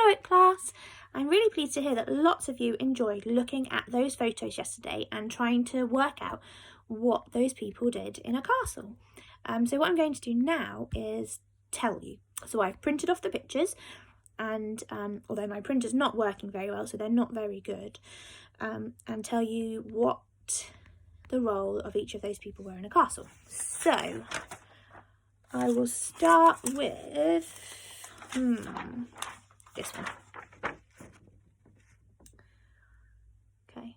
Hello it class! I'm really pleased to hear that lots of you enjoyed looking at those photos yesterday and trying to work out what those people did in a castle. So what I'm going to do now is tell you. So I've printed off the pictures and although my printer's not working very well, so they're not very good, and tell you what the role of each of those people were in a castle. So I will start with this one. Okay,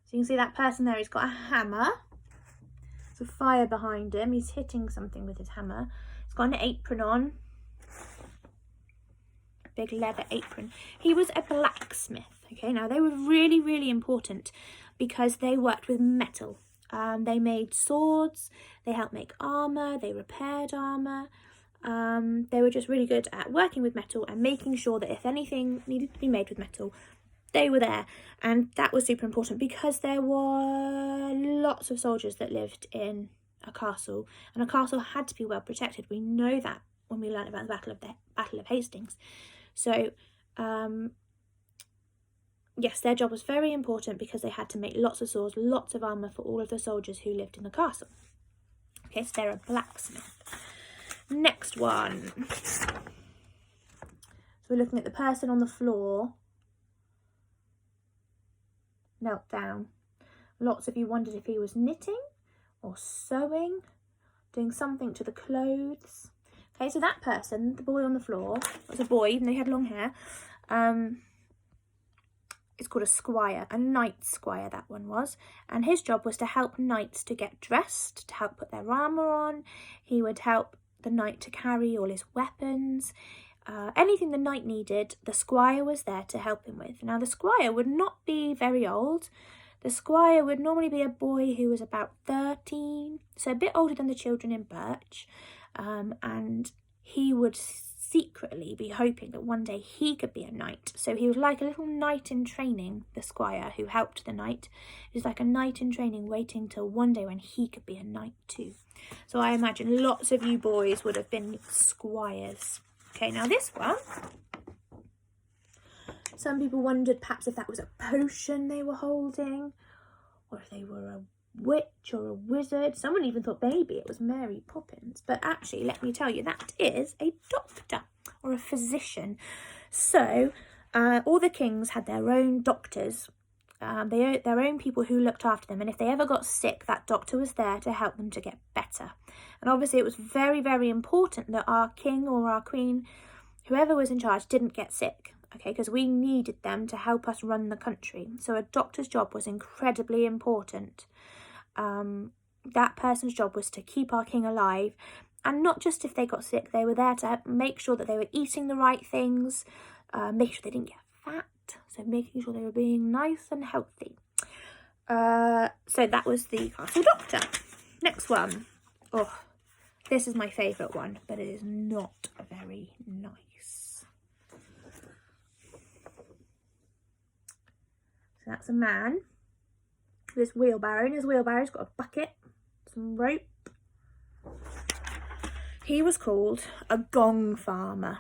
so you can see that person there, he's got a hammer. There's a fire behind him, he's hitting something with his hammer. He's got an apron on, a big leather apron. He was a blacksmith. Okay, now they were really, really important because they worked with metal. They made swords, they helped make armour, they repaired armour. They were just really good at working with metal and making sure that if anything needed to be made with metal, they were there. And that was super important because there were lots of soldiers that lived in a castle, and a castle had to be well protected. We know that when we learn about the Battle of Hastings. So yes, their job was very important because they had to make lots of swords, lots of armour for all of the soldiers who lived in the castle. Okay, so they're a blacksmith. Next one. So we're looking at the person on the floor. Knelt down. Lots of you wondered if he was knitting or sewing, doing something to the clothes. Okay, so that person, the boy on the floor, was a boy, and they had long hair. It's called a squire, a knight squire, that one was. And his job was to help knights to get dressed, to help put their armour on. He would help the knight to carry all his weapons. Anything the knight needed, the squire was there to help him with. Now, the squire would not be very old. The squire would normally be a boy who was about 13, so a bit older than the children in Birch. And he would secretly be hoping that one day he could be a knight. So he was like a little knight in training, the squire who helped the knight. He was like a knight in training waiting till one day when he could be a knight too. So I imagine lots of you boys would have been squires. Okay, now this one, some people wondered perhaps if that was a potion they were holding, or if they were a witch or a wizard. Someone even thought maybe it was Mary Poppins, but actually, let me tell you, that is a doctor or a physician. So all the kings had their own doctors, their own people who looked after them, and if they ever got sick, that doctor was there to help them to get better. And obviously it was very, very important that our king or our queen, whoever was in charge, didn't get sick, okay, because we needed them to help us run the country. So a doctor's job was incredibly important. That person's job was to keep our king alive, and not just if they got sick, they were there to make sure that they were eating the right things, make sure they didn't get fat, so making sure they were being nice and healthy. So that was the castle doctor. Next one. Oh, this is my favourite one, but it is not very nice. So that's a man with his wheelbarrow. In his wheelbarrow, he's got a bucket, some rope. He was called a gong farmer.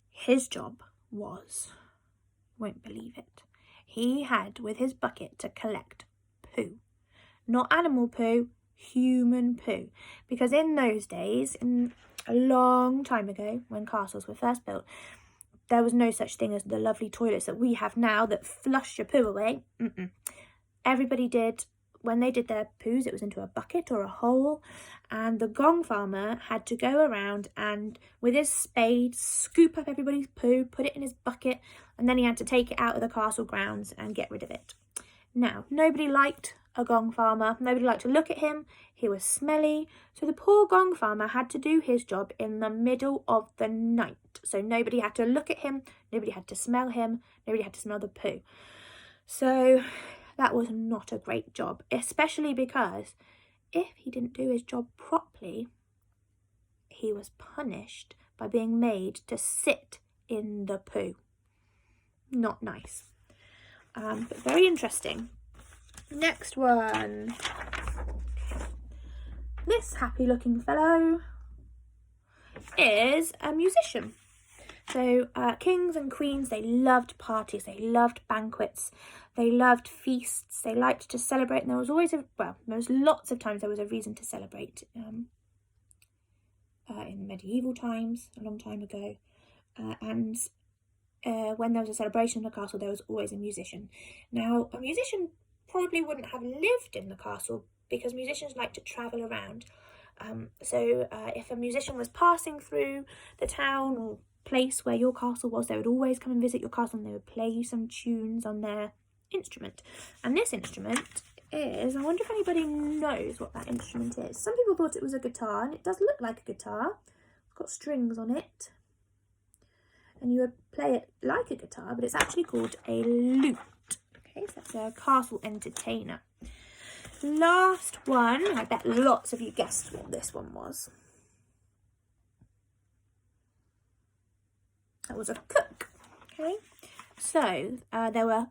His job was, won't believe it, he had with his bucket to collect poo. Not animal poo, human poo. Because in those days, in a long time ago, when castles were first built, there was no such thing as the lovely toilets that we have now that flush your poo away. Everybody did, when they did their poos, it was into a bucket or a hole, and the gong farmer had to go around and with his spade scoop up everybody's poo, put it in his bucket, and then he had to take it out of the castle grounds and get rid of it. Now, nobody liked a gong farmer. Nobody liked to look at him. He was smelly. So the poor gong farmer had to do his job in the middle of the night. So nobody had to look at him. Nobody had to smell him. Nobody had to smell the poo. So that was not a great job, especially because if he didn't do his job properly, he was punished by being made to sit in the poo. Not nice. But very interesting. Next one. This happy looking fellow is a musician. So kings and queens, they loved parties, they loved banquets, they loved feasts, they liked to celebrate, and there was always there was lots of times there was a reason to celebrate. In medieval times, a long time ago, and when there was a celebration in the castle, there was always a musician. Now, a musician probably wouldn't have lived in the castle because musicians like to travel around. So if a musician was passing through the town or place where your castle was, they would always come and visit your castle, and they would play you some tunes on their instrument. And this instrument is, I wonder if anybody knows what that instrument is. Some people thought it was a guitar, and it does look like a guitar. It's got strings on it, and you would play it like a guitar, but it's actually called a lute. Okay, so that's a castle entertainer. Last one, I bet lots of you guessed what this one was. That was a cook. Okay, so there were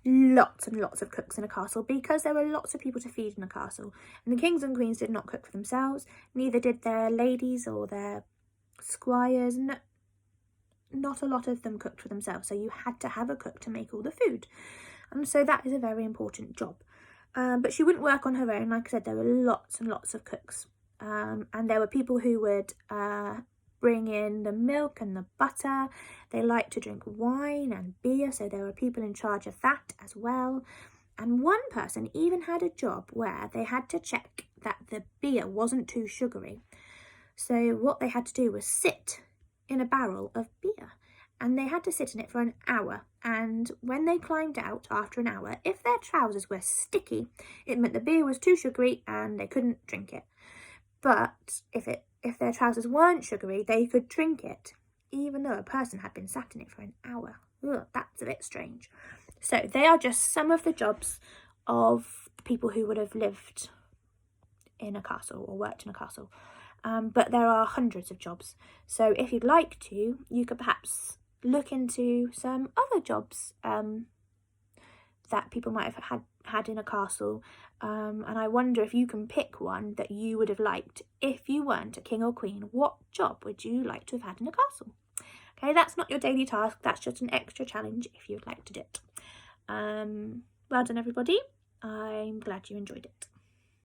lots and lots of cooks in a castle because there were lots of people to feed in a castle, and the kings and queens did not cook for themselves, neither did their ladies or their squires. Not a lot of them cooked for themselves, so you had to have a cook to make all the food, and so that is a very important job. But she wouldn't work on her own. Like I said, there were lots and lots of cooks, and there were people who would bring in the milk and the butter. They liked to drink wine and beer, so there were people in charge of that as well. And one person even had a job where they had to check that the beer wasn't too sugary. So what they had to do was sit in a barrel of beer, and they had to sit in it for an hour. And when they climbed out after an hour, if their trousers were sticky, it meant the beer was too sugary and they couldn't drink it. But if their trousers weren't sugary, they could drink it, even though a person had been sat in it for an hour. Ugh, that's a bit strange. So they are just some of the jobs of people who would have lived in a castle or worked in a castle. But there are hundreds of jobs. So if you'd like to, you could perhaps look into some other jobs that people might have had in a castle. And I wonder if you can pick one that you would have liked if you weren't a king or queen. What job would you like to have had in a castle? Okay, that's not your daily task. That's just an extra challenge if you'd like to do it. Well done, everybody. I'm glad you enjoyed it.